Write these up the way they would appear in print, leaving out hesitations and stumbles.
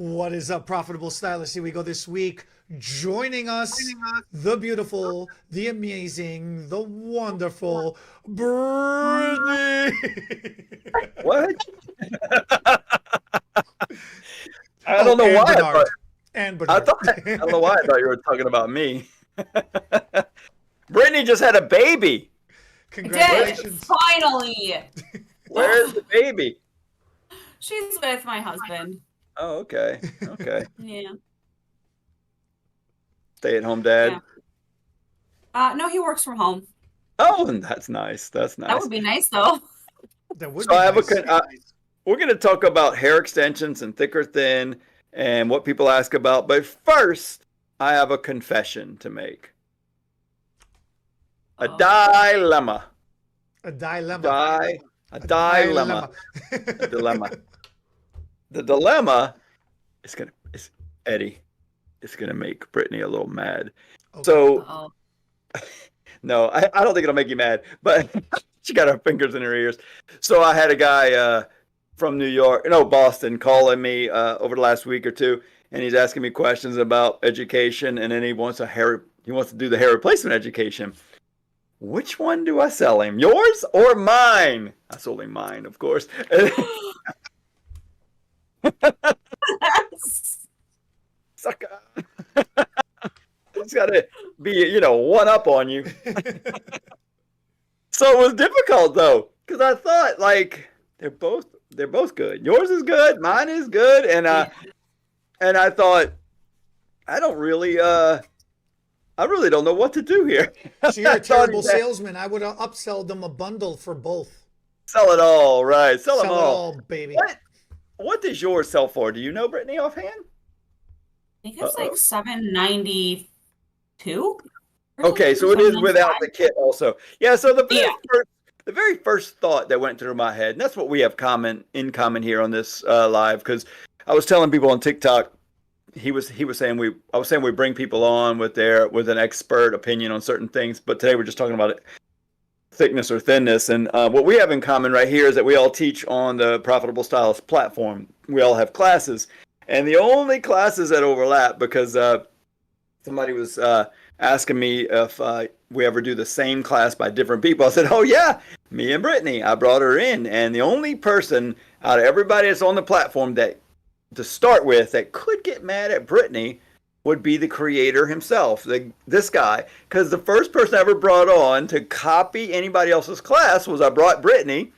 What is up, Profitable Stylist? Here we go this week. Joining us, the beautiful, the amazing, the wonderful Brittany. What? I Oh, don't know and why I thought Bernard. And I Bernard. thought I don't know why I thought you were talking about me. Brittany just had a baby. I did, Congratulations. finally. Where's the baby? She's with my husband. Oh, okay. Okay. Yeah. Stay at home dad. Yeah. No, he works from home. Oh, and that's nice. That's That nice. would be nice though. That would So be I have nice. we're going to talk about hair extensions and thick or thin and what people ask about. But first, I have a confession to make. A Oh. dilemma. A dilemma. A dilemma. A dilemma. The dilemma is Eddie. It's gonna make Brittany a little mad. Okay. So Uh-oh. no, I don't think it'll make you mad, but she got her fingers in her ears. So I had a guy from New York, no, Boston, calling me over the last week or two, and he's asking me questions about education, and then he wants to do the hair replacement education. Which one do I sell him? Yours or mine? I sold him mine, of course. Sucker. It's got to be, one up on you. So it was difficult though, because I thought like they're both good. Yours is good, mine is good, and I thought I really don't know what to do here. So you're I a thought terrible salesman. I would have upsold them a bundle for both. Sell it all, right? Sell them Sell it all. all, baby. What does yours sell for? Do you know, Brittany, offhand? I think it's like $792. Okay, so it is without the kit also. Yeah, so the very first thought that went through my head, and that's what we have in common here on this live, because I was telling people on TikTok, I was saying we bring people on with an expert opinion on certain things, but today we're just talking about thickness or thinness. And what we have in common right here is that we all teach on the Profitable Stylist platform. We all have classes, and the only classes that overlap, because somebody was asking me if we ever do the same class by different people. I said, oh yeah, me and Brittany. I brought her in, and the only person out of everybody that's on the platform that to start with that could get mad at Brittany would be the creator himself, this guy. Because the first person I ever brought on to copy anybody else's class was I brought Brittany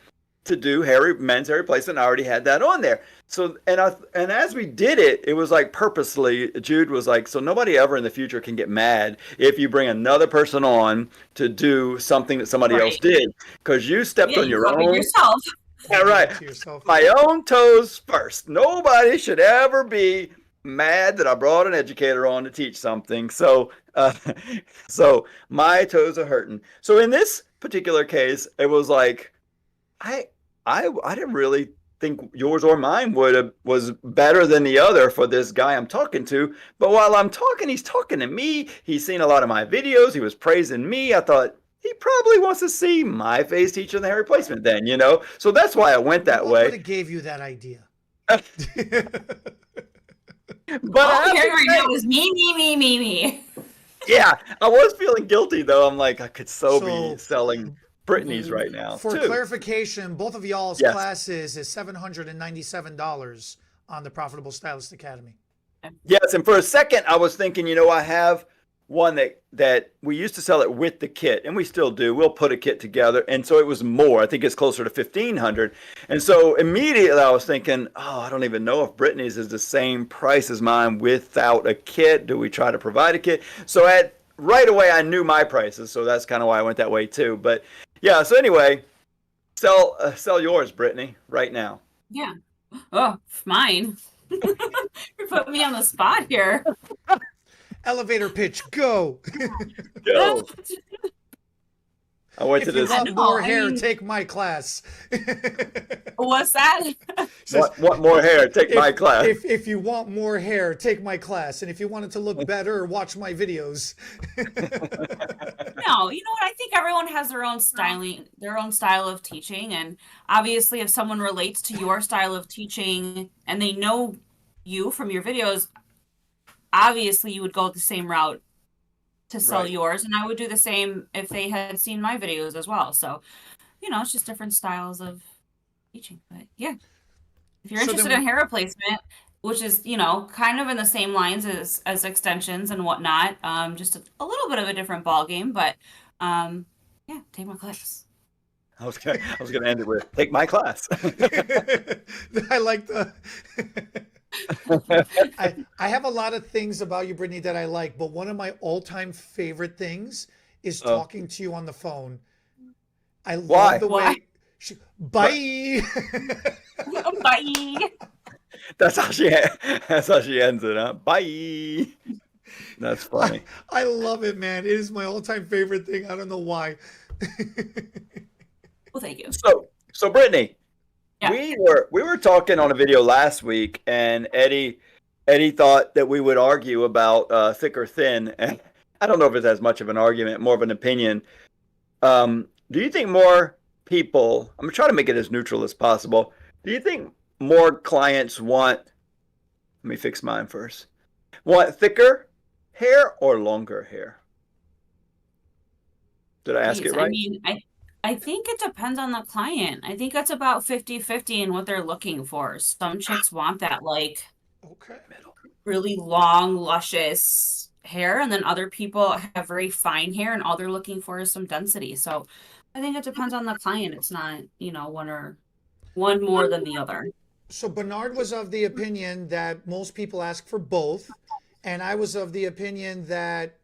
to do men's hair replacement. I already had that on there. So and as we did it, it was like purposely. Jude was like, so nobody ever in the future can get mad if you bring another person on to do something that somebody else did, because you stepped on your own. Yourself. Yeah, right. My own toes first. Nobody should ever be mad that I brought an educator on to teach something. So, so my toes are hurting. So in this particular case, it was like, I didn't really think yours or mine was better than the other for this guy I'm talking to. But while I'm talking, he's talking to me. He's seen a lot of my videos. He was praising me. I thought, he probably wants to see my face teaching the hair replacement then, So that's why I went that way. What would have gave you that idea? But all I'm hearing right now is me. Yeah, I was feeling guilty though. I'm like, I could be selling Brittany's right now. For clarification, both of y'all's classes is $797 on the Profitable Stylist Academy. Yes, and for a second I was thinking, I have one that we used to sell it with the kit, and we still do. We'll put a kit together, and so it was more. I think it's closer to $1,500. And so immediately I was thinking, oh, I don't even know if Brittany's is the same price as mine without a kit. Do we try to provide a kit? So right away I knew my prices, so that's kind of why I went that way too. But yeah, so anyway, sell yours, Brittany, right now. Yeah. Oh, mine. You're putting me on the spot here. Elevator pitch, go. Go. I went to If you this. want more hair, take my class. What's that? Want more hair? Take my class. If you want more hair, take my class. And if you want it to look better, watch my videos. No, you know what? I think everyone has their own style of teaching. And obviously, if someone relates to your style of teaching and they know you from your videos, obviously you would go the same route to sell Right. yours, and I would do the same if they had seen my videos as well. So, it's just different styles of teaching. But yeah, if you're So interested in then, hair replacement, which is, kind of in the same lines as extensions and whatnot, just a little bit of a different ball game, but yeah, take my class. I was gonna end it with take my class. I like the. I have a lot of things about you, Brittany, that I like, but one of my all-time favorite things is Oh, talking to you on the phone. I love why? the Why? way bye. Bye. That's how she. That's how she ends it. Huh? Bye. That's I, funny. I love it, man. It is my all-time favorite thing. I don't know why. Well, thank you. So Brittany, Yeah. we were talking on a video last week, and Eddie thought that we would argue about thick or thin, and I don't know if it's as much of an argument, more of an opinion. Do you think more people? I'm gonna try to make it as neutral as possible. Do you think more clients want? Let me fix mine first. Want thicker hair or longer hair? Did I ask Geez, it I right? mean, I think it depends on the client. I think it's about 50-50 in what they're looking for. Some chicks want that like Okay. Middle. really long, luscious hair, and then other people have very fine hair and all they're looking for is some density. So I think it depends on the client. It's not, one more than the other. So Bernard was of the opinion that most people ask for both, and I was of the opinion that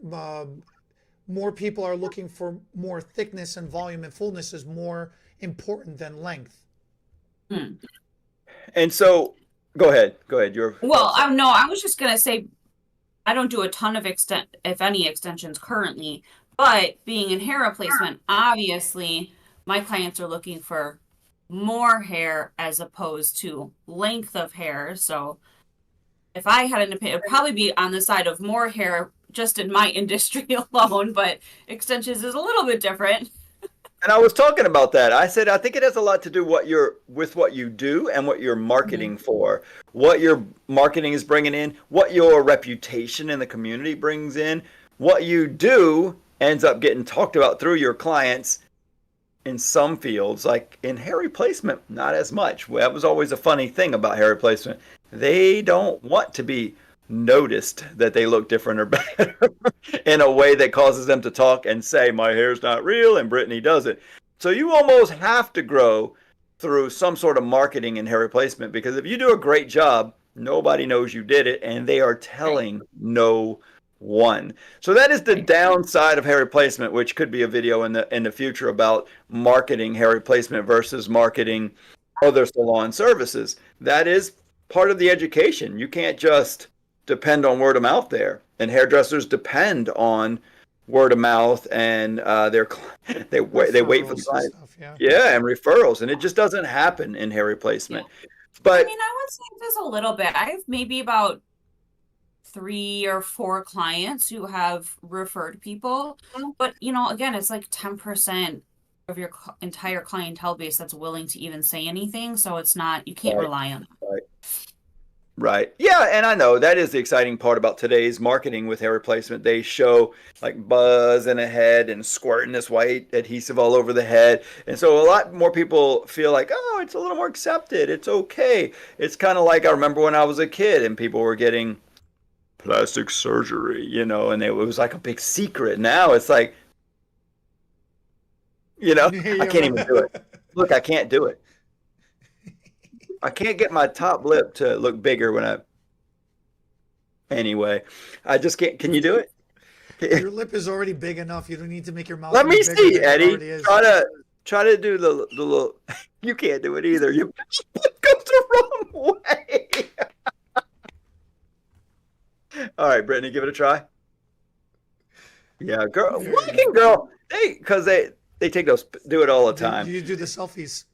more people are looking for more thickness and volume, and fullness is more important than length. Hmm. And so, go ahead. Go ahead. Your Well, thoughts. no, I was just gonna say I don't do a ton of if any, extensions currently, but being in hair replacement, obviously my clients are looking for more hair as opposed to length of hair. So if I had an opinion, it'd probably be on the side of more hair just in my industry alone, but extensions is a little bit different. And I was talking about that. I said I think it has a lot to do with what you do and what you're Mhm. marketing for, what your marketing is bringing in, what your reputation in the community brings in, what you do ends up getting talked about through your clients in some fields, like in hair replacement, not as much. Well, that was always a funny thing about hair replacement. They don't want to be noticed that they look different or better in a way that causes them to talk and say, my hair's not real, and Brittany does it. So you almost have to grow through some sort of marketing in hair replacement because if you do a great job, nobody knows you did it, and they are Right, telling no one. So that is the right. downside of hair replacement, which could be a video in the future about marketing hair replacement versus marketing other salon services. That is part of the education. You can't just depend on word of mouth there, and hairdressers depend on word of mouth and they wait for the Referrals and client. stuff, yeah. Yeah, and referrals, and it just doesn't happen in hair Yeah. replacement. I But mean, I would say there's a little bit. I have maybe about 3 or 4 clients who have referred people. But, again, it's like 10% of your entire clientele base that's willing to even say anything. So it's not, you can't right, rely on that. right. Right. Yeah, and I know that is the exciting part about today's marketing with hair replacement. They show like buzz in a head and squirting this white adhesive all over the head. And so a lot more people feel like, oh, it's a little more accepted. It's okay. It's kind of like I remember when I was a kid and people were getting plastic surgery, and it was like a big secret. Now it's like, I Yeah, can't even do it. right. Look, I can't do it. I can't get my top lip to look bigger when I anyway. I just can't. Can you do it? Your lip is already big enough. You don't need to make your mouth Let any me bigger see, than it Eddie. already is. Try to do the little. You can't do it either. You it goes the wrong way. All right, Brittany, give it a try. Yeah, girl, There you working go. girl. They take those do it all the time. You do the selfies.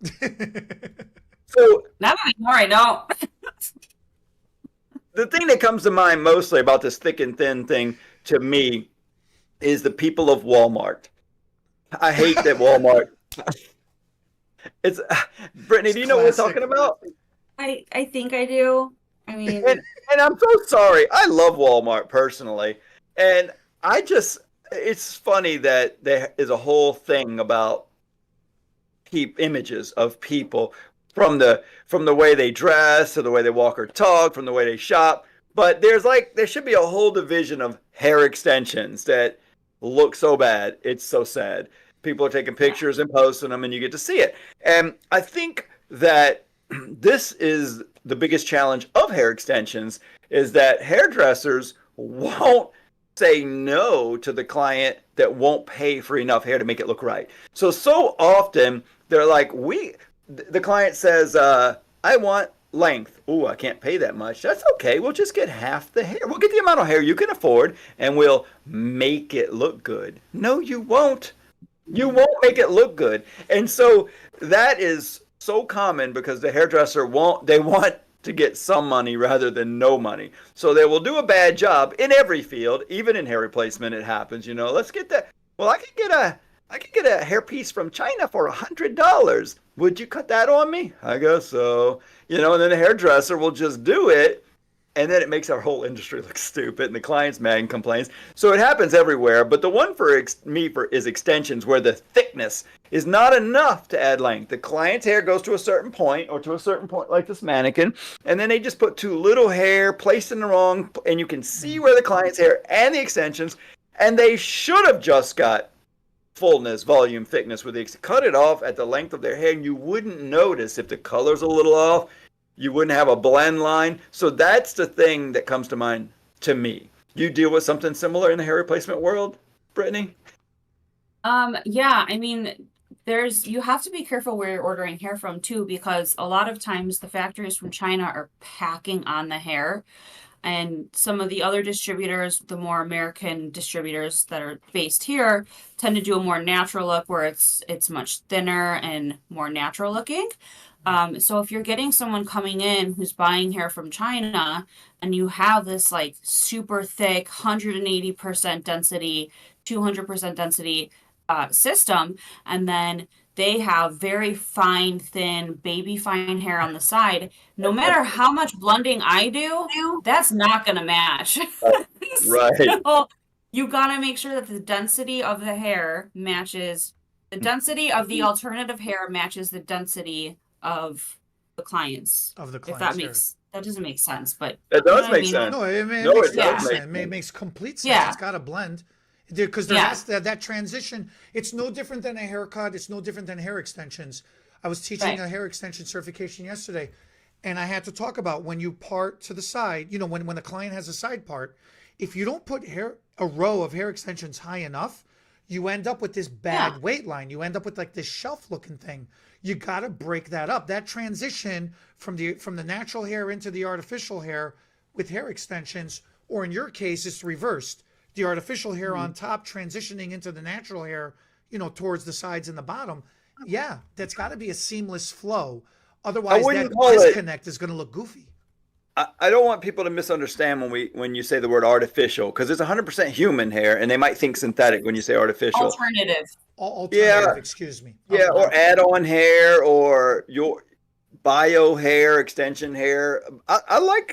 So Not anymore, I don't. the thing that comes to mind mostly about this thick and thin thing to me is the people of Walmart. I hate that Walmart. It's Brittany. It's Do you know what we're talking classic. about? I think I do. I mean, And I'm so sorry. I love Walmart personally, and it's funny that there is a whole thing about keep images of people from the way they dress to the way they walk or talk, from the way they shop. But there should be a whole division of hair extensions that look so bad. It's so sad. People are taking pictures and posting them, and you get to see it. And I think that this is the biggest challenge of hair extensions is that hairdressers won't say no to the client that won't pay for enough hair to make it look right. So often they're like, the client says, I want length. Ooh, I can't pay that much. That's okay. We'll just get half the hair. We'll get the amount of hair you can afford and we'll make it look good. No, you won't. You won't make it look good. And so that is so common because the hairdresser they want to get some money rather than no money. So they will do a bad job in every field, even in hair replacement it happens, let's get that. Well, I could get a hairpiece from China for $100. Would you cut that on me? I guess so. And then the hairdresser will just do it. And then it makes our whole industry look stupid, and the client's mad and complains. So it happens everywhere. But the one for me is extensions, where the thickness is not enough to add length. The client's hair goes to a certain point, or to a certain point, like this mannequin, and then they just put too little hair placed in the wrong, and you can see where the client's hair and the extensions, and they should have just got fullness, volume, thickness with cut it off at the length of their hair, and you wouldn't notice if the color's a little off. You wouldn't have a blend line. So that's the thing that comes to mind to me. You deal with something similar in the hair replacement world, Brittany? yeah, I mean, you have to be careful where you're ordering hair from too, because a lot of times the factories from China are packing on the hair. And some of the other distributors, the more American distributors that are based here, tend to do a more natural look where it's much thinner and more natural looking. So if you're getting someone coming in who's buying hair from China and you have this like super thick 180% density, 200% density system, and then they have very fine, thin, baby fine hair on the side, no matter how much blending I do, that's not going to match. Right. So you got to make sure that the density of the hair matches, the density of the alternative hair matches the density of the clients. If that doesn't make sense, but it does make sense. No, it does makes make sense. It makes complete sense. Yeah. It's got to blend because there has that transition. It's no different than a haircut. It's no different than hair extensions. I was teaching a hair extension certification yesterday, and I had to talk about when you part to the side. When a client has a side part, if you don't put a row of hair extensions high enough, you end up with this bad weight line. You end up with like this shelf looking thing. You got to break that up. That transition from the natural hair into the artificial hair with hair extensions, or in your case, it's reversed. The artificial hair on top transitioning into the natural hair, towards the sides and the bottom. Yeah, that's got to be a seamless flow. Otherwise, that disconnect is going to look goofy. I don't want people to misunderstand when you say the word artificial, because it's 100% human hair, and they might think synthetic when you say artificial. Alternative, excuse me. Yeah, or add-on hair, or your bio hair, extension hair. I like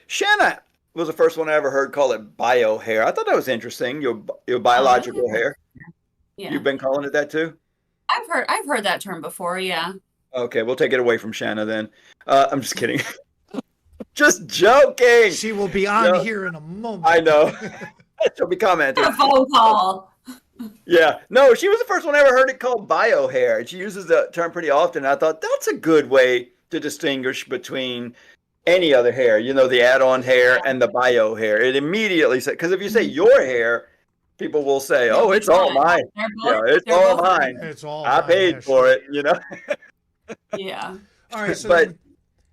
Shanna was the first one I ever heard call it bio hair. I thought that was interesting. Your biological hair. Yeah. You've been calling it that too? I've heard that term before, yeah. Okay, we'll take it away from Shanna then. I'm just kidding. Just joking. She will be on here in a moment. I know. She'll be commenting. A phone call. Yeah. No, she was the first one I ever heard it called bio hair. And she uses the term pretty often. I thought that's a good way to distinguish between any other hair, the add-on hair and the bio hair. It immediately says, because if you say your hair, people will say, "Oh, it's all mine." It's all mine. It's all I paid for it, Yeah. All right. So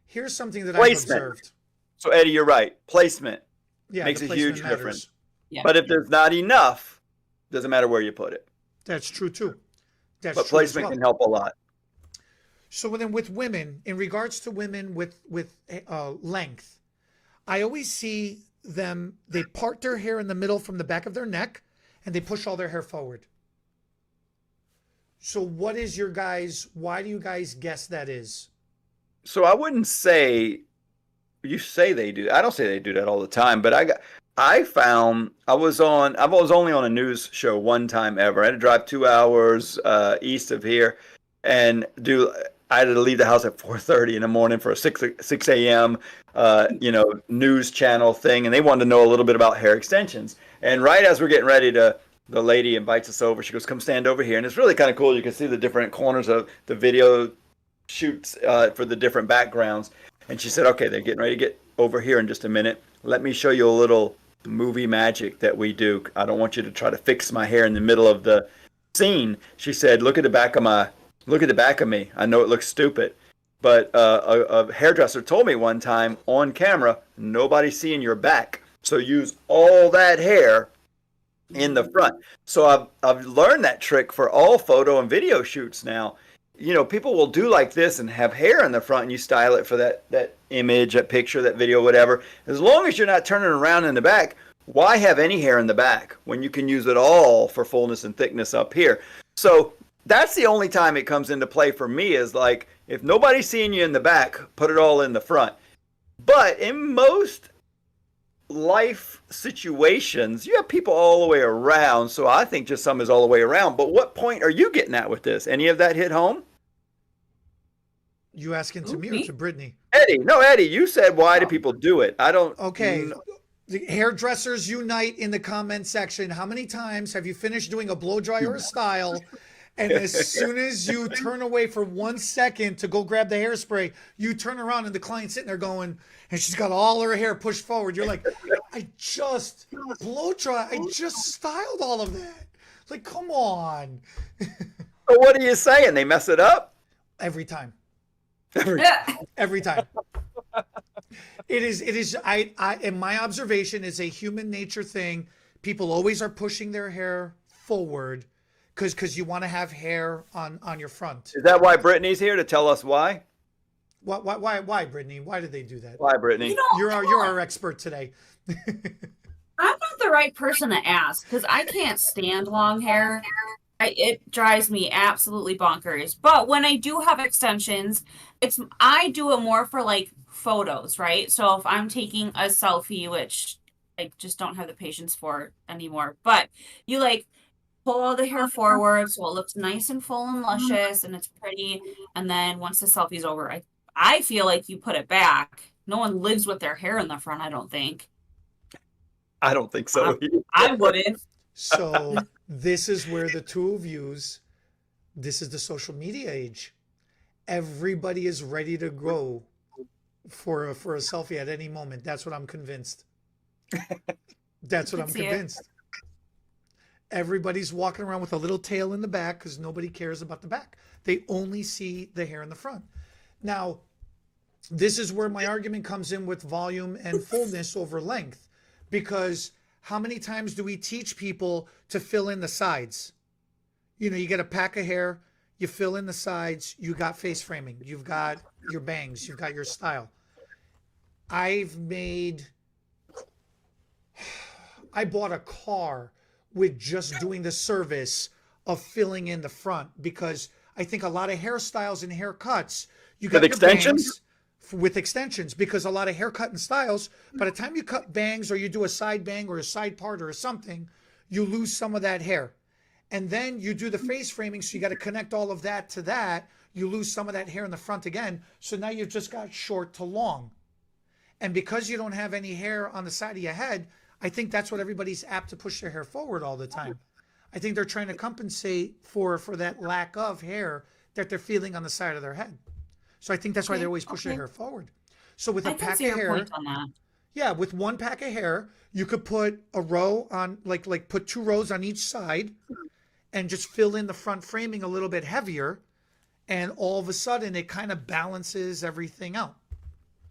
here's something that I've observed. So Eddie, you're right. Placement makes a huge difference. Yeah. But if there's not enough, doesn't matter where you put it. That's true too. But placement can help a lot. So then with women, in regards to women with length, I always see them, they part their hair in the middle from the back of their neck and they push all their hair forward. So why do you guys guess that is? So I wouldn't say, you say they do. I don't say they do that all the time, but I found I was only on a news show one time ever. I had to drive 2 hours east of here, and I had to leave the house at 4:30 in the morning for a 6 a.m. News channel thing, and they wanted to know a little bit about hair extensions. And right as we're getting ready to, the lady invites us over. She goes, "Come stand over here," and it's really kind of cool. You can see the different corners of the video shoots for the different backgrounds. And she said, "Okay, they're getting ready to get over here in just a minute. Let me show you a little movie magic that we do. I don't want you to try to fix my hair in the middle of the scene." She said, look at the back of me. I know it looks stupid, but a hairdresser told me one time on camera, nobody's seeing your back. So use all that hair in the front. So I've learned that trick for all photo and video shoots now. People will do like this and have hair in the front, and you style it for that image, that picture, that video, whatever. As long as you're not turning around in the back, why have any hair in the back when you can use it all for fullness and thickness up here? So that's the only time it comes into play for me, is like, if nobody's seeing you in the back, put it all in the front. But in most life situations, you have people all the way around, so I think just some is all the way around. But what point are you getting at with this? Any of that hit home? You asking to me or to Brittany? Eddie, you said, why do people do it? I don't. Okay. The hairdressers unite in the comment section. How many times have you finished doing a blow dry or a style, and as soon as you turn away for 1 second to go grab the hairspray, you turn around and the client's sitting there going, and she's got all her hair pushed forward. You're like, I just blow dry. I just styled all of that. Like, come on. So what are you saying? They mess it up? Every time. Yeah. Every time. It is, in my observation, is a human nature thing. People always are pushing their hair forward because you want to have hair on your front. Is that why Brittany's here, to tell us why? Why, Brittany? Why did they do that? Why, Brittany? You're our expert today. I'm not the right person to ask because I can't stand long hair. It drives me absolutely bonkers. But when I do have extensions, I do it more for like photos, right? So if I'm taking a selfie, which I just don't have the patience for anymore, but you like pull all the hair forward so it looks nice and full and luscious and it's pretty. And then once the selfie's over, I feel like you put it back. No one lives with their hair in the front, I don't think. I don't think so. I wouldn't. So this is where the two of yous, this is the social media age. Everybody is ready to go for a selfie at any moment. That's what I'm convinced. That's what I'm convinced. Everybody's walking around with a little tail in the back because nobody cares about the back. They only see the hair in the front. Now, this is where my argument comes in with volume and fullness over length, because how many times do we teach people to fill in the sides? You get a pack of hair, you fill in the sides, you got face framing, you've got your bangs, you've got your style. I bought a car with just doing the service of filling in the front, because I think a lot of hairstyles and haircuts, you got with extensions? With extensions, because a lot of haircut and styles, by the time you cut bangs or you do a side bang or a side part or something, you lose some of that hair. And then you do the face framing, so you got to connect all of that to that. You lose some of that hair in the front again. So now you've just got short to long. And because you don't have any hair on the side of your head, I think that's what everybody's apt to push their hair forward all the time. I think they're trying to compensate for that lack of hair that they're feeling on the side of their head. So I think that's why they always push their hair forward. So with a pack of hair, yeah, with one pack of hair, you could put a row on, like put 2 rows on each side and just fill in the front framing a little bit heavier. And all of a sudden it kind of balances everything out.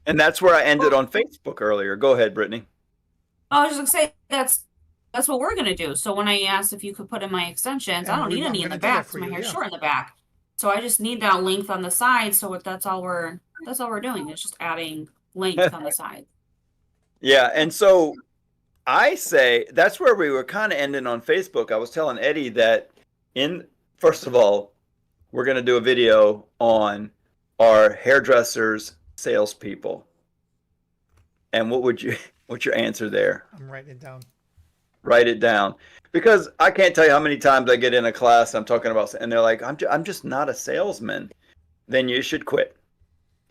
And that's where I ended on Facebook earlier. Go ahead, Brittany. I was just going to say that's what we're going to do. So when I asked if you could put in my extensions, I don't need any in the back because my hair's short in the back. So I just need that length on the side. So that's all we're doing. It's just adding length on the side. Yeah. And so I say that's where we were kind of ending on Facebook. I was telling Eddie that first of all, we're going to do a video on our hairdressers, salespeople. And what's your answer there? I'm writing it down. Write it down. Because I can't tell you how many times I get in a class I'm talking about, and they're like, I'm just not a salesman. Then you should quit.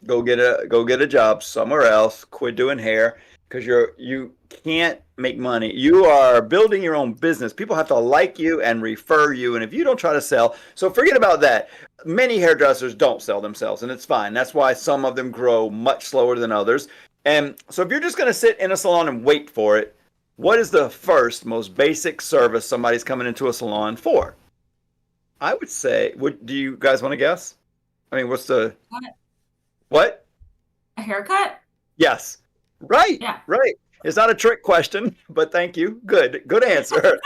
Go get a job somewhere else. Quit doing hair because you can't make money. You are building your own business. People have to like you and refer you, and if you don't try to sell, so forget about that. Many hairdressers don't sell themselves, and it's fine. That's why some of them grow much slower than others. And so if you're just going to sit in a salon and wait for it, what is the first most basic service somebody's coming into a salon for? I would say, do you guys want to guess? I mean, what's the what? A haircut? Yes. Right. Yeah. Right. It's not a trick question, but thank you. Good answer.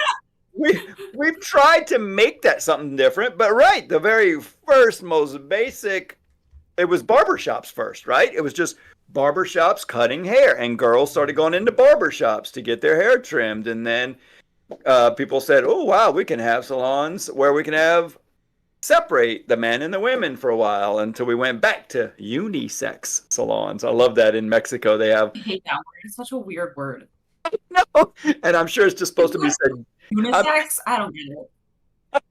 We've tried to make that something different, but right, the very first, most basic, it was barbershops first, right? It was just barbershops cutting hair, and girls started going into barbershops to get their hair trimmed, and then people said, "Oh wow, we can have salons where we can have separate the men and the women for a while," until we went back to unisex salons. I love that in Mexico they have. I hate that word. It's such a weird word. No, and I'm sure it's just supposed to be said. Unisex? I don't get it.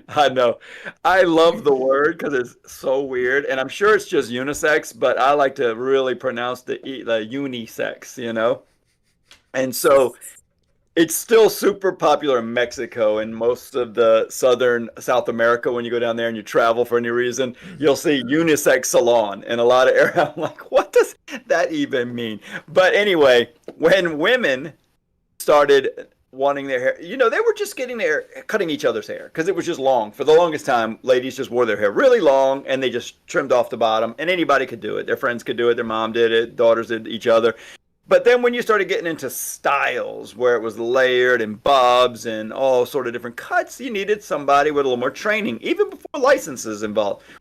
I know. I love the word because it's so weird, and I'm sure it's just unisex, but I like to really pronounce the unisex, you know? And so it's still super popular in Mexico and most of the southern South America. When you go down there and you travel for any reason, you'll see unisex salon in a lot of areas. I'm like, what does that even mean? But anyway, when women started wanting their hair, they were just cutting each other's hair because it was just long. For the longest time, ladies just wore their hair really long and they just trimmed off the bottom, and anybody could do it. Their friends could do it. Their mom did it. Daughters did each other. But then when you started getting into styles where it was layered and bobs and all sort of different cuts, you needed somebody with a little more training, even before licenses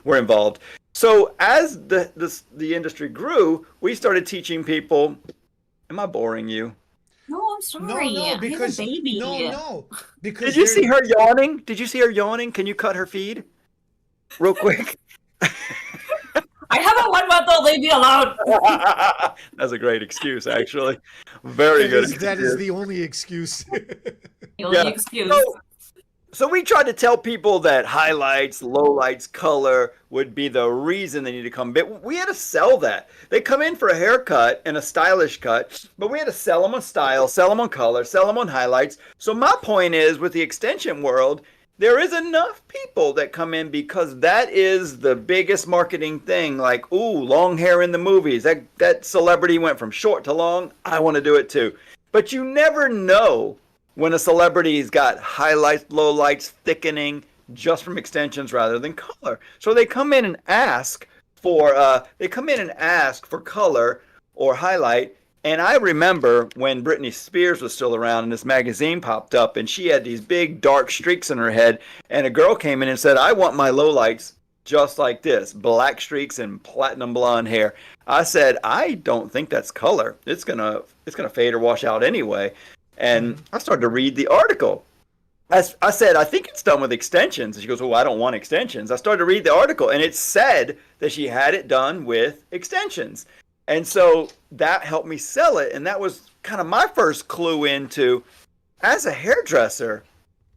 were involved. So as the industry grew, we started teaching people. Am I boring you? No, I'm sorry. No, because I have a baby. no, because Did you see her yawning? Did you see her yawning? Can you cut her feed real quick? I have a 1-month-old, leave me alone. That's a great excuse, actually. Very good. That is the only excuse. The only excuse. So we tried to tell people that highlights, lowlights, color would be the reason they need to come. But we had to sell that. They come in for a haircut and a stylish cut, but we had to sell them on style, sell them on color, sell them on highlights. So my point is, with the extension world, there is enough people that come in because that is the biggest marketing thing. Like, ooh, long hair in the movies. That celebrity went from short to long. I want to do it too. But you never know when a celebrity's got highlights, lowlights, thickening just from extensions rather than color. So they come in and ask for color or highlight. And I remember when Britney Spears was still around and this magazine popped up and she had these big dark streaks in her head, and a girl came in and said, "I want my lowlights just like this, black streaks and platinum blonde hair." I said, "I don't think that's color. It's gonna fade or wash out anyway." And I started to read the article. I said, "I think it's done with extensions." And she goes, "Well, I don't want extensions." I started to read the article, and it said that she had it done with extensions. And so that helped me sell it. And that was kind of my first clue into, as a hairdresser,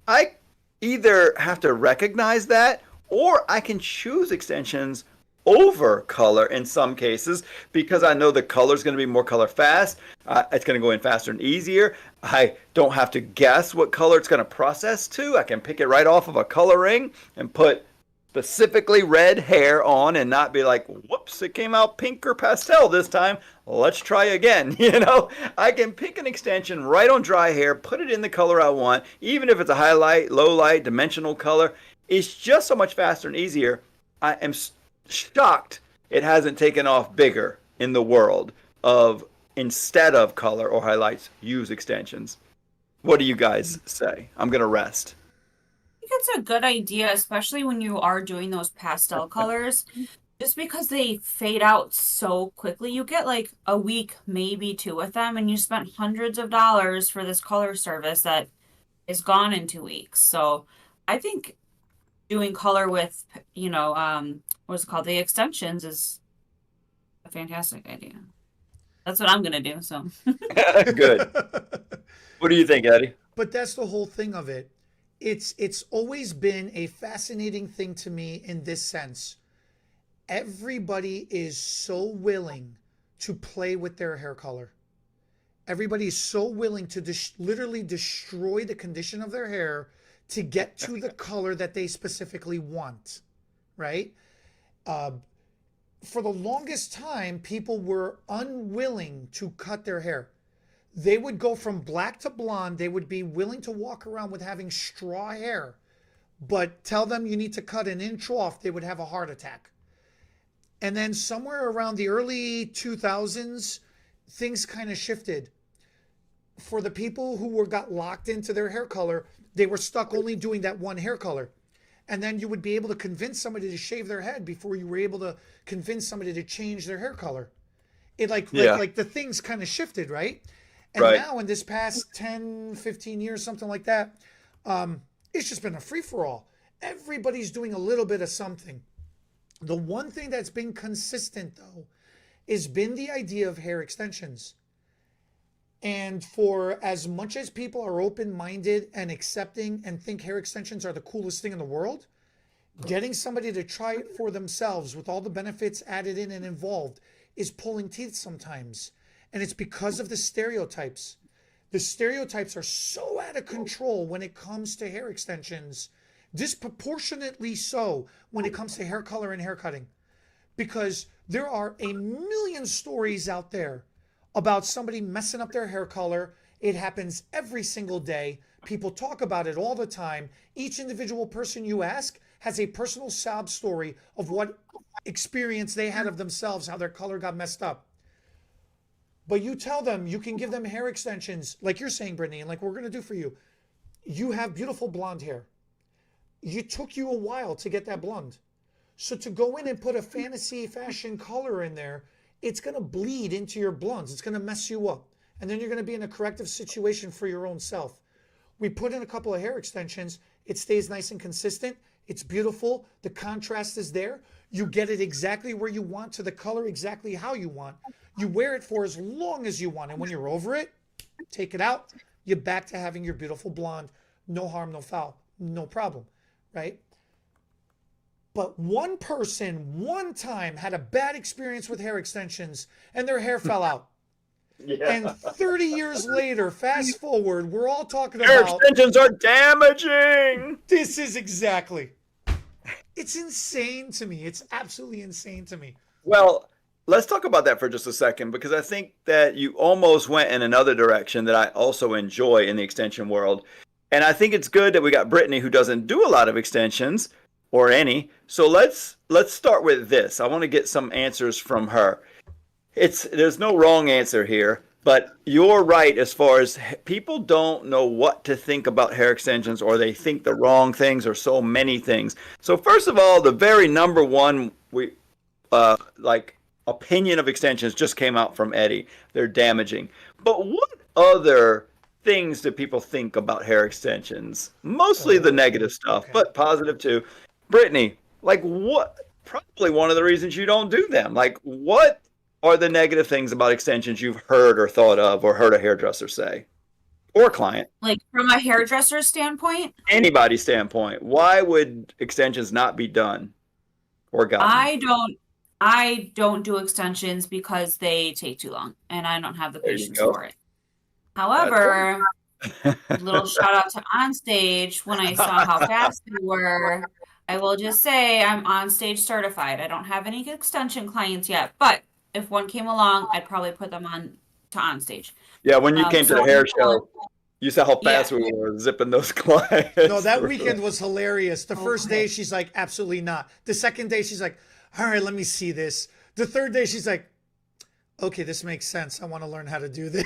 I either have to recognize that or I can choose extensions over color in some cases because I know the color is going to be more color fast. It's going to go in faster and easier. I don't have to guess what color it's going to process to. I can pick it right off of a color ring and put specifically red hair on and not be like, "Whoops, it came out pink or pastel this time. Let's try again." I can pick an extension right on dry hair, put it in the color I want, even if it's a highlight, low light, dimensional color. It's just so much faster and easier. I am shocked it hasn't taken off bigger in the world of, instead of color or highlights, use extensions. What do you guys say? I'm going to rest. It's a good idea, especially when you are doing those pastel colors, just because they fade out so quickly. You get like a week, maybe 2 with them, and you spent hundreds of dollars for this color service that is gone in 2 weeks. So I think doing color with, what's it called, the extensions is a fantastic idea. That's what I'm gonna do. So Good. What do you think, Eddie? But that's the whole thing of it. It's always been a fascinating thing to me in this sense. Everybody is so willing to play with their hair color. Everybody is so willing to literally destroy the condition of their hair to get to the color that they specifically want, right? For the longest time, people were unwilling to cut their hair. They would go from black to blonde. They would be willing to walk around with having straw hair, but tell them you need to cut an inch off, they would have a heart attack. And then somewhere around the early 2000s, things kind of shifted. For the people who got locked into their hair color, they were stuck only doing that one hair color. And then you would be able to convince somebody to shave their head before you were able to convince somebody to change their hair color. It like the things kind of shifted, right? And now in this past 10, 15 years, something like that, it's just been a free-for-all. Everybody's doing a little bit of something. The one thing that's been consistent, though, has been the idea of hair extensions. And for as much as people are open-minded and accepting and think hair extensions are the coolest thing in the world, getting somebody to try it for themselves with all the benefits added in and involved is pulling teeth sometimes. And it's because of the stereotypes. The stereotypes are so out of control when it comes to hair extensions, disproportionately so when it comes to hair color and hair cutting. Because there are a million stories out there about somebody messing up their hair color. It happens every single day. People talk about it all the time. Each individual person you ask has a personal sob story of what experience they had of themselves, how their color got messed up. But you tell them, you can give them hair extensions, like you're saying, Brittany, and like we're going to do for you. You have beautiful blonde hair. It took you a while to get that blonde. So to go in and put a fantasy fashion color in there, it's going to bleed into your blondes. It's going to mess you up. And then you're going to be in a corrective situation for your own self. We put in a couple of hair extensions. It stays nice and consistent. It's beautiful. The contrast is there. You get it exactly where you want, to the color exactly how you want. You wear it for as long as you want. And when you're over it, take it out. You're back to having your beautiful blonde. No harm, no foul. No problem, right? But one person, one time, had a bad experience with hair extensions and their hair fell out. Yeah. And 30 years later, fast forward, we're all talking hair about... extensions are damaging! This is exactly... It's insane to me. It's absolutely insane to me. Well, let's talk about that for just a second, because I think that you almost went in another direction that I also enjoy in the extension world. And I think it's good that we got Brittany, who doesn't do a lot of extensions, or any. So let's start with this. I want to get some answers from her. There's no wrong answer here, but you're right as far as people don't know what to think about hair extensions, or they think the wrong things, or so many things. So first of all, the very number one opinion of extensions just came out from Eddie. They're damaging. But what other things do people think about hair extensions? Mostly the negative stuff, okay, but positive too. Brittany, like what? Probably one of the reasons you don't do them. Like, what are the negative things about extensions you've heard or thought of, or heard a hairdresser say, or a client? Like from a hairdresser standpoint? Anybody's standpoint. Why would extensions not be done or gotten? I don't do extensions because they take too long, and I don't have the patience for it. However, little shout out to Onstage. When I saw how fast they were, I will just say I'm Onstage certified. I don't have any extension clients yet, but if one came along, I'd probably put them on to Onstage. Yeah, when you came to the hair show, you saw how fast we were zipping those clients. No, that weekend was hilarious. The first day, she's like, absolutely not. The second day, she's like, all right, let me see this. The third day, she's like, okay, this makes sense. I want to learn how to do this.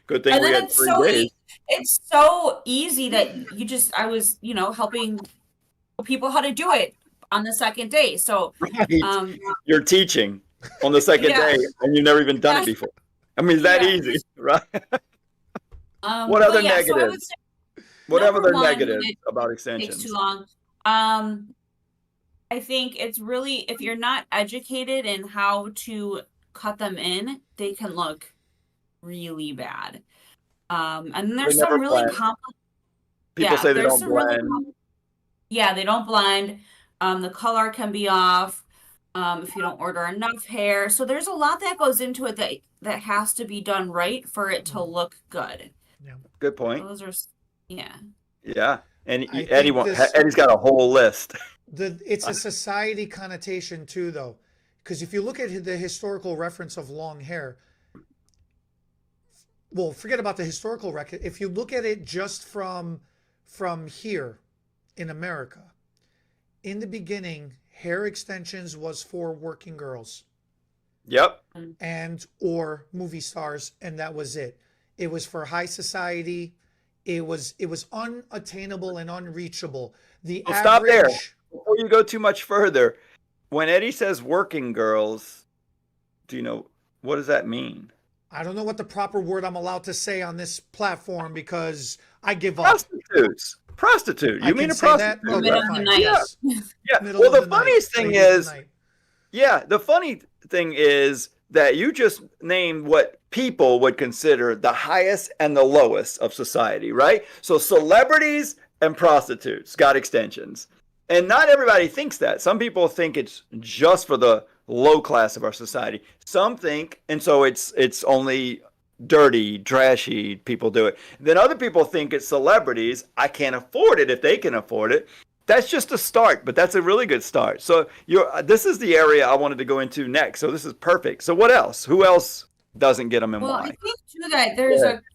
Good thing we had 3 days. It's so easy that I was, helping people how to do it on the second day. So right. You're teaching on the second day, and you've never even done it before. I mean, it's that easy, right? What other negatives? What other negatives about extensions? Takes too long. I think it's really, if you're not educated in how to cut them in, they can look really bad. And They there's never some really blend. complex, People yeah, say they there's don't some really, blend. yeah, they don't blend. The color can be off. If you don't order enough hair. So there's a lot that goes into it that has to be done right for it to look good. Yeah. Good point. Those are, yeah. Yeah. And I think Eddie's got a whole list. it's a society connotation too, though, because if you look at the historical reference of long hair, well, forget about the historical record. If you look at it just from here in America, in the beginning, hair extensions was for working girls Yep. and or movie stars, and that was it. It was for high society. It was unattainable and unreachable. The Well, stop there. average. Before you go too much further, when Eddie says working girls, do you know what does that mean? I don't know what the proper word I'm allowed to say on this platform because I give up. Prostitutes. Prostitute. I You mean can a say that? prostitute? Middle Okay, of the fine. night. Yes. Yeah. Middle Well, of the the night. funniest thing Lady of the is, night. yeah, the funny thing is that you just named what people would consider the highest and the lowest of society, right? So celebrities and prostitutes got extensions. And not everybody thinks that. Some people think it's just for the low class of our society. Some think, and so it's only dirty, trashy people do it. Then other people think it's celebrities. I can't afford it if they can afford it. That's just a start, but that's a really good start. So this is the area I wanted to go into next. So this is perfect. So what else? Who else doesn't get them and Well, I why? think too that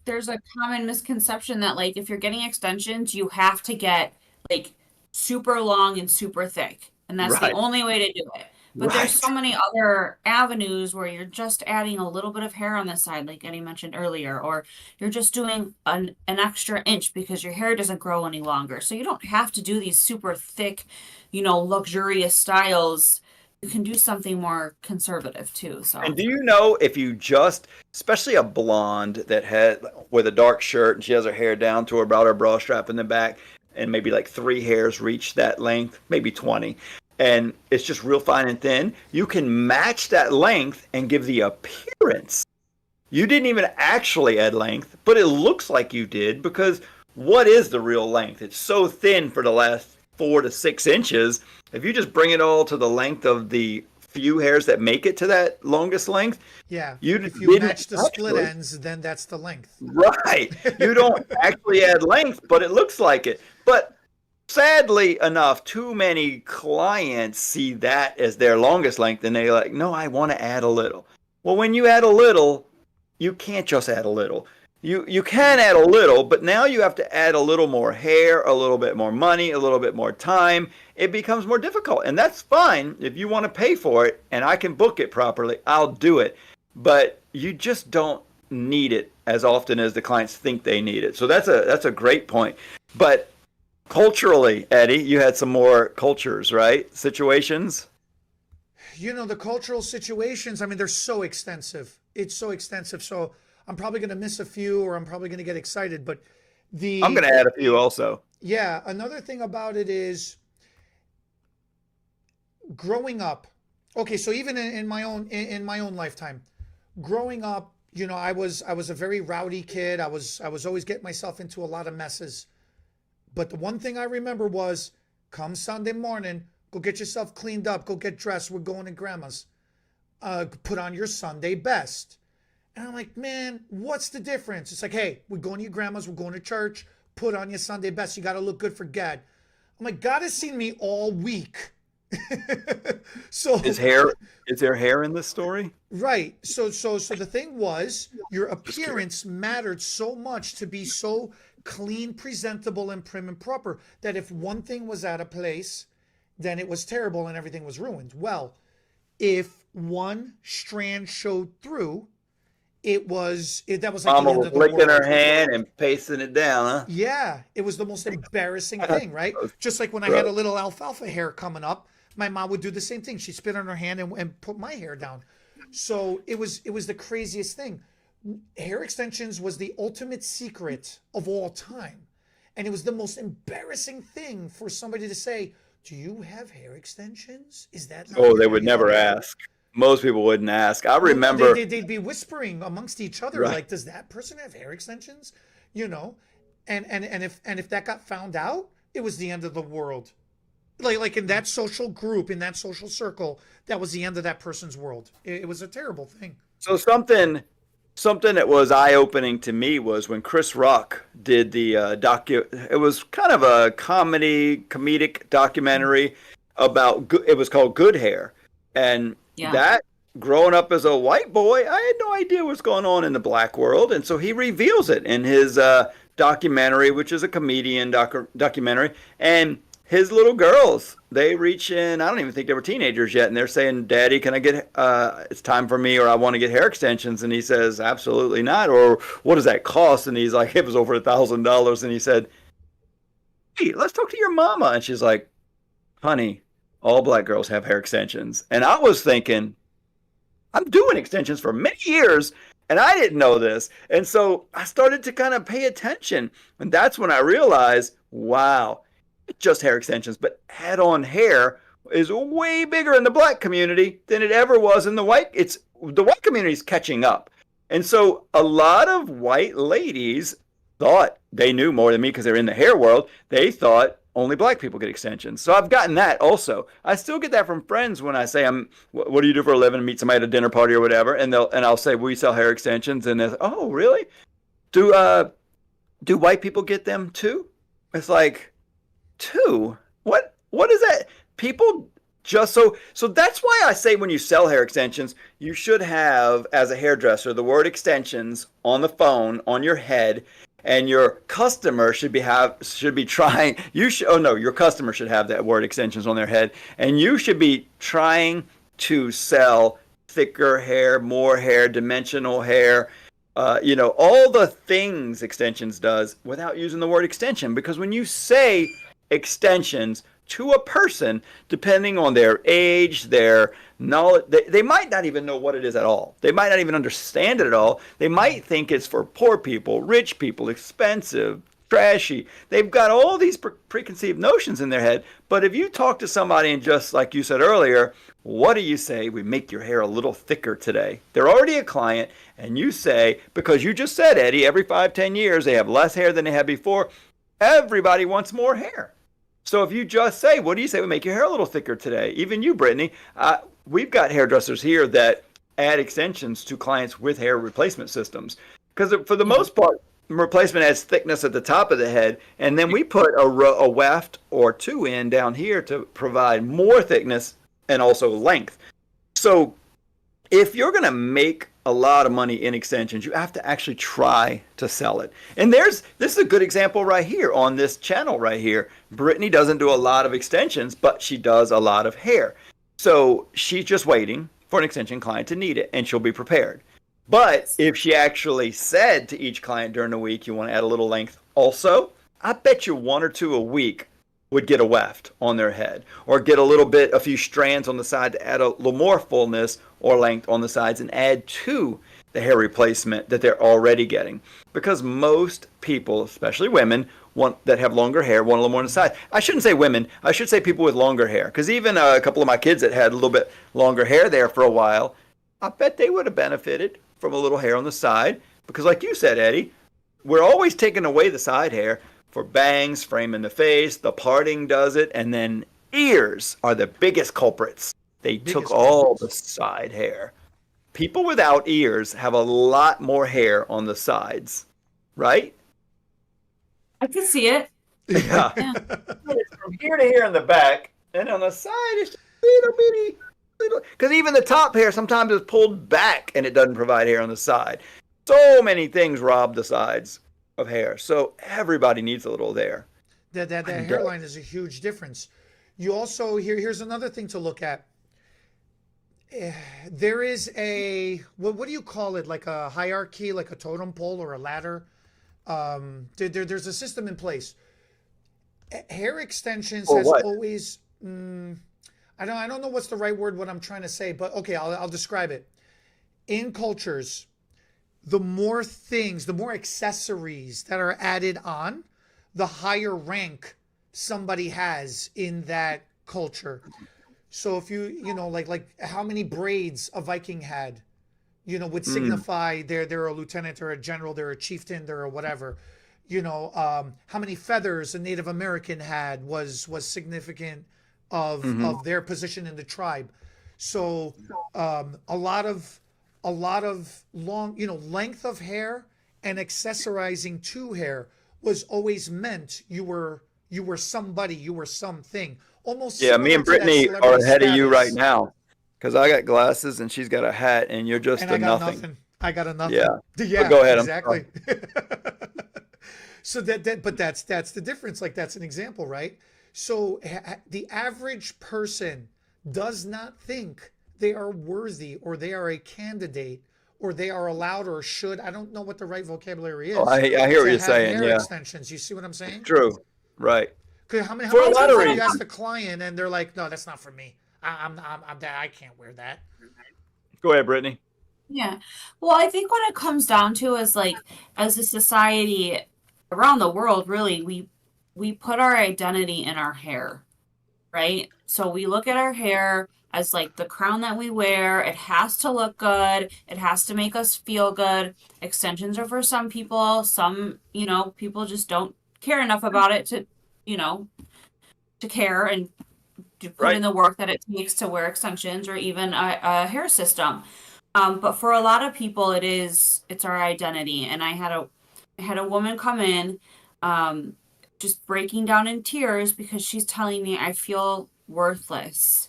there's a common misconception that like if you're getting extensions, you have to get like super long and super thick, and that's the Right. only way to do it. But there's Right. so many other avenues where you're just adding a little bit of hair on the side, like Eddie mentioned earlier, or you're just doing an extra inch because your hair doesn't grow any longer. So you don't have to do these super thick, luxurious styles. You can do something more conservative too. So And do you know if you just, especially a blonde that had with a dark shirt and she has her hair down to about her bra strap in the back, and maybe like 3 hairs reach that length, maybe 20, and it's just real fine and thin, you can match that length and give the appearance. You didn't even actually add length, but it looks like you did because what is the real length? It's so thin for the last 4 to 6 inches. If you just bring it all to the length of the few hairs that make it to that longest length, Yeah. you If you didn't match the split actually- ends, then that's the length. Right. You don't actually add length, but it looks like it. But sadly enough, too many clients see that as their longest length and they're like, no, I want to add a little. Well, when you add a little, you can't just add a little. You can add a little, but now you have to add a little more hair, a little bit more money, a little bit more time. It becomes more difficult. And that's fine if you want to pay for it and I can book it properly, I'll do it. But you just don't need it as often as the clients think they need it. So that's a great point. But culturally, Eddie, you had some more cultures, right? Situations. The cultural situations, I mean, they're so extensive. It's so extensive. So I'm probably going to miss a few or I'm probably going to get excited. But I'm going to add a few also. yeah, another thing about it is growing up. Okay, so even in my own lifetime, growing up, I was a very rowdy kid. I was always getting myself into a lot of messes. But the one thing I remember was come Sunday morning, go get yourself cleaned up, go get dressed. We're going to grandma's. Put on your Sunday best. And I'm like, man, what's the difference? It's like, hey, we're going to your grandma's, we're going to church, put on your Sunday best. You got to look good for God. I'm like, God has seen me all week. So Is there hair in this story? right. So the thing was, your appearance mattered so much to be so clean, presentable, and prim and proper that if one thing was out of place, then it was terrible and everything was ruined. Well, if one strand showed through, that was like the Mama end was of the licking her world. hand and pasting it down, huh? Yeah, it was the most embarrassing thing, right? Just like when I had a little alfalfa hair coming up, my mom would do the same thing. She'd spit on her hand and put my hair down. So it was the craziest thing. Hair extensions was the ultimate secret of all time. And it was the most embarrassing thing for somebody to say, do you have hair extensions? Is that not Oh, your they would never hair? ask. Most people wouldn't ask. I Well, no, remember, they'd be whispering amongst each other, right. like, does that person have hair extensions? You know, and if that got found out, it was the end of the world. Like in that social group, in that social circle, that was the end of that person's world. It was a terrible thing. So something that was eye-opening to me was when Chris Rock did the it was kind of a comedic documentary about it was called Good Hair. And Yeah. that growing up as a white boy, I had no idea what's going on in the black world, and so he reveals it in his documentary, which is a comedian documentary. And his little girls, they reach in, I don't even think they were teenagers yet, and they're saying, Daddy, can I get it's time for me, or I want to get hair extensions. And he says, absolutely not. Or what does that cost? And he's like, it was over $1,000. And he said, hey, let's talk to your mama. And she's like, honey, all black girls have hair extensions. And I was thinking, I'm doing extensions for many years, and I didn't know this. And so I started to kind of pay attention. And that's when I realized, wow, it's just hair extensions, but head-on hair is way bigger in the black community than it ever was in the white. It's the white community is catching up. And so a lot of white ladies thought they knew more than me because they're in the hair world. They thought only black people get extensions. So I've gotten that also. I still get that from friends when I say, what do you do for a living? Meet somebody at a dinner party or whatever. And I'll say, we sell hair extensions. And they're like, oh, really? Do white people get them too? It's like, two? What is that? People just so that's why I say when you sell hair extensions, you should have, as a hairdresser, the word extensions on the phone on your head, and your customer should be trying, your customer should have that word extensions on their head, and you should be trying to sell thicker hair, more hair, dimensional hair, all the things extensions does without using the word extension. Because when you say extensions to a person, depending on their age, their knowledge, they might not even know what it is at all. They might not even understand it at all. They might think it's for poor people, rich people, expensive, trashy. They've got all these preconceived notions in their head. But if you talk to somebody and just like you said earlier, what do you say? We make your hair a little thicker today. They're already a client, and you say, because you just said, Eddie, every 5-10 years they have less hair than they had before. Everybody wants more hair. So if you just say, what do you say? We make your hair a little thicker today. Even you, Brittany, we've got hairdressers here that add extensions to clients with hair replacement systems. Because for the most part, replacement adds thickness at the top of the head, and then we put a weft or two in down here to provide more thickness and also length. So if you're going to make a lot of money in extensions, you have to actually try to sell it. And this is a good example right here on this channel right here. Brittany doesn't do a lot of extensions, but she does a lot of hair. So she's just waiting for an extension client to need it, and she'll be prepared. But if she actually said to each client during the week, you want to add a little length also, I bet you one or two a week would get a weft on their head, or get a few strands on the side to add a little more fullness or length on the sides and add to the hair replacement that they're already getting. Because most people, especially women, that have longer hair, want a little more on the side. I shouldn't say women, I should say people with longer hair. Because even a couple of my kids that had a little bit longer hair there for a while, I bet they would have benefited from a little hair on the side. Because like you said, Eddie, we're always taking away the side hair for bangs, frame in the face, the parting does it, and then ears are the biggest culprits. They took all the side hair. People without ears have a lot more hair on the sides, right? I can see it. Yeah. Yeah. It's from here to here in the back, and on the side it's just little bitty, because even the top hair sometimes is pulled back and it doesn't provide hair on the side. So many things rob the sides of hair. So everybody needs a little there. That hairline is a huge difference. You also, here's another thing to look at. There is what do you call it? Like a hierarchy, like a totem pole or a ladder. There's a system in place. Hair extensions has always, I don't know what's the right word, what I'm trying to say, but okay, I'll describe it. In cultures, the more things, the more accessories that are added on, the higher rank somebody has in that culture. So if you know, like how many braids a Viking had, would signify they're a lieutenant or a general, they're a chieftain, they're a whatever. How many feathers a Native American had was significant of their position in the tribe. So a lot of long, length of hair and accessorizing to hair was always meant you were somebody, you were something. Almost Yeah, me similar and to that Brittany are celebrity ahead of you right status. now because I got glasses and she's got a hat, and you're just And a I got nothing. nothing. I got a nothing. Yeah. But Yeah, go ahead. I'm sorry. exactly. So but that's the difference. Like that's an example, right? So the average person does not think they are worthy or they are a candidate or they are allowed or should. I don't know what the right vocabulary Oh, is I hear what to you're have saying. hair Yeah, extensions. You see what I'm saying? true. Right. 'Cause how For a many lot times of have you reasons. asked the client and they're like, "No, that's not for me. I can't wear that." Go ahead, Brittany. Yeah. Well, I think what it comes down to is like as a society around the world, really, we put our identity in our hair, right? So we look at our hair as like the crown that we wear. It has to look good. It has to make us feel good. Extensions are for some people. Some, people just don't care enough about it you know, to care and to put in Right. the work that it takes to wear extensions or even a hair system. But for a lot of people, it's our identity. And I had a woman come in, just breaking down in tears because she's telling me I feel worthless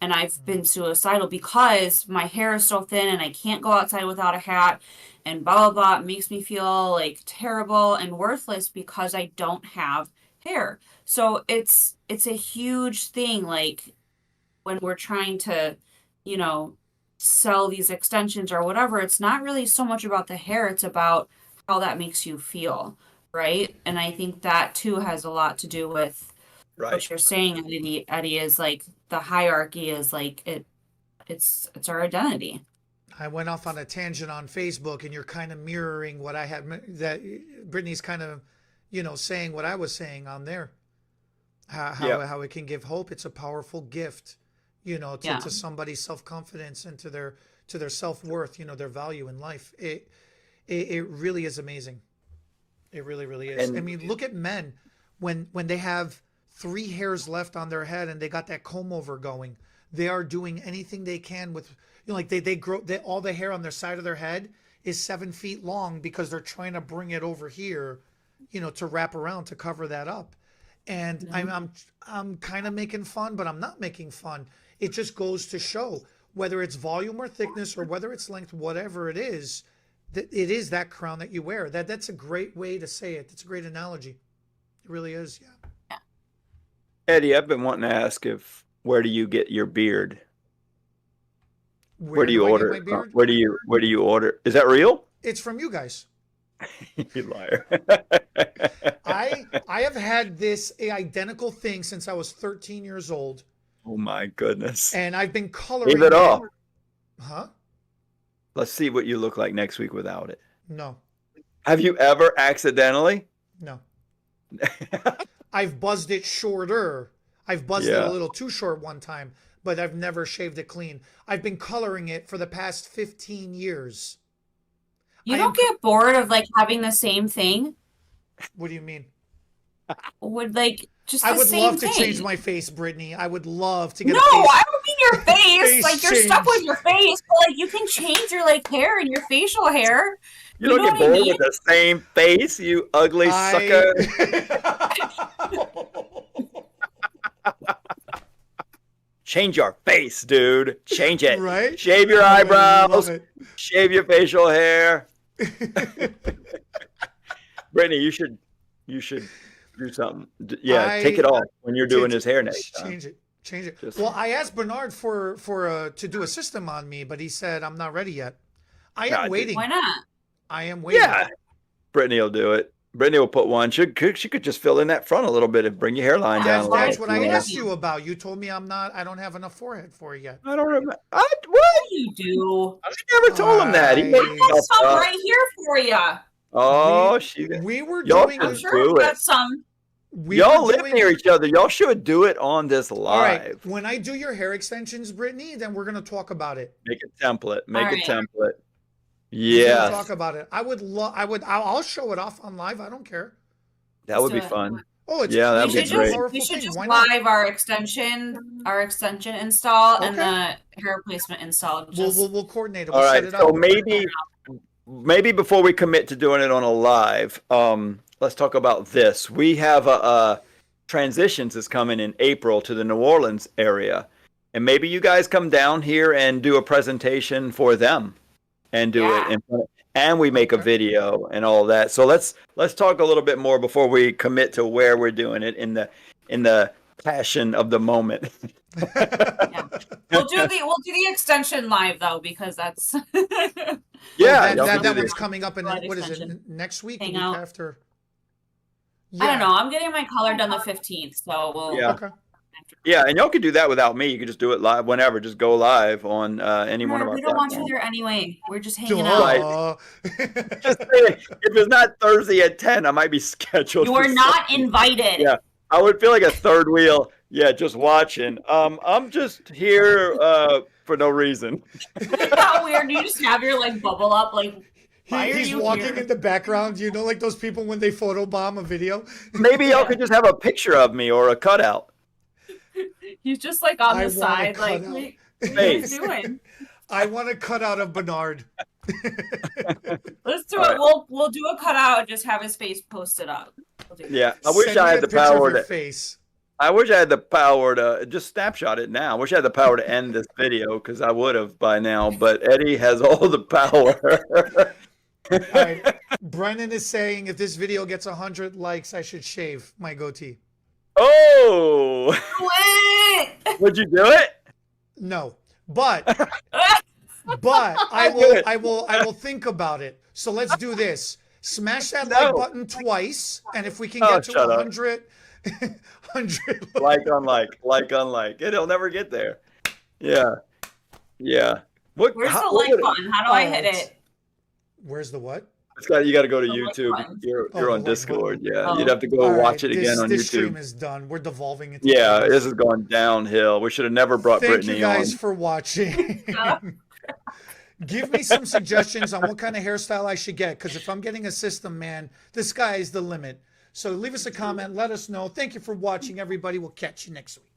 and I've been suicidal because my hair is so thin and I can't go outside without a hat and blah blah blah. It makes me feel like terrible and worthless because I don't have hair. So it's a huge thing, like when we're trying to, you know, sell these extensions or whatever, it's not really so much about the hair, it's about how that makes you feel, right? And I think that too has a lot to do with Right. what you're saying, Eddie, is like the hierarchy is like it's our identity. I went off on a tangent on Facebook, and you're kind of mirroring what I had. That Brittany's kind of, saying what I was saying on there. Yeah. How it can give hope. It's a powerful gift, Yeah. to somebody's self confidence and to their self worth. Their value in life. It really is amazing. It really, really is. I And mean, look at men when they have three hairs left on their head and they got that comb over going. They are doing anything they can with, like they grow all the hair on their side of their head is 7 feet long because they're trying to bring it over here, to wrap around to cover that up. And I'm kind of making fun, but I'm not making fun. It just goes to show whether it's volume or thickness or whether it's length, whatever it is, that it is that crown that you wear. That's a great way to say it. It's a great analogy. It really is. Yeah. Eddie, I've been wanting to ask where do you get your beard? Where Where do do you I get order? my beard? Where do you order? Is that real? It's from you guys. You liar. I have had this identical thing since I was 13 years old, Oh my goodness. and I've been coloring Leave it off. Huh? Let's see what you look like next week without it. No, Have you ever accidentally? no. I've buzzed it shorter. I've buzzed it Yeah. a little too short one time, but I've never shaved it clean. I've been coloring it for the past 15 years. You I don't am. get bored of like having the same thing? What do you mean? Would like just I the would same love to thing. change my face, Brittany. I would love to get No, a face. I don't mean your face. Face Like you're stuck with change. your face, but like you can change your like hair and your facial hair. You You don't know get what I bored mean? with the same face, you ugly sucker. Change your face, dude. Change it. Right? Shave your I eyebrows. love it. Shave your facial hair. Brittany, you should do something. Yeah, take it off when you're doing his hair next time. Change it. Just- Well, I asked Bernard for to do a system on me, but he said I'm not ready yet. I am God, waiting. Why not? I am waiting. Yeah, Brittany will do it. Brittany will put one. She could just fill in that front a little bit and bring your hairline down That's a little that's bit. what I Yeah. asked you about. You told me I don't have enough forehead for it yet. I don't remember. What? You do. I never told him that. He I- made I got himself some up. right here for you. Oh, We- she. We were Y'all doing should I'm a, sure you do got it. some. Y'all live near each other. Y'all should do it on this live. All right. When I do your hair extensions, Brittany, then we're gonna talk about it. Make a template. Make a template. We're Yeah. gonna talk about it. I'll show it off on live. I don't care. That would be fun. Oh, it's that'd we be should great. just, we should just live our extension install and the hair replacement install. We'll coordinate it. All We'll right. set it So up. maybe before we commit to doing it on a live, let's talk about this. We have a Transitions is coming in April to the New Orleans area, and maybe you guys come down here and do a presentation for them, and do it in front of, and we make a video and all that. So let's talk a little bit more before we commit to where we're doing it in the passion of the moment. We'll do the extension live though, because that's that one's coming up in what is it, next week? The week after? I don't know. I'm getting my color done the 15th, so we'll Yeah, and y'all can do that without me. You can just do it live whenever. Just go live on any one of our We don't platforms. want you there anyway. We're just hanging out. Just saying, if it's not Thursday at 10, I might be scheduled. You are not invited. Yeah, I would feel like a third wheel. Yeah, just watching. I'm just here for no reason. How weird! You just have your bubble up He's walking in the background, like those people when they photobomb a video. Maybe y'all could just have a picture of me or a cutout. He's just on the side, what are you doing? I want a cutout of Bernard. Let's do it. We'll do a cutout and just have his face posted up. I wish I had the power to face. I wish I had the power to just snapshot it now. I wish I had the power to end this video because I would have by now. But Eddie has all the power. All right. Brennan is saying if this video gets 100 likes, I should shave my goatee. Oh! Would you do it? No, but I will think about it. So let's do this. Smash that like button twice, and if we can get to 100, 100 like unlike. It'll never get there. Yeah. Where's the like button? How do I hit it? Where's the what? You got to go to YouTube. You're on Discord. Yeah, you'd have to go watch it again on YouTube. This stream is done. We're devolving into this is going downhill. We should have never brought Brittany on. Thank you guys for watching. Give me some suggestions on what kind of hairstyle I should get, because if I'm getting a system, man, the sky is the limit. So leave us a comment. Let us know. Thank you for watching, everybody. We'll catch you next week.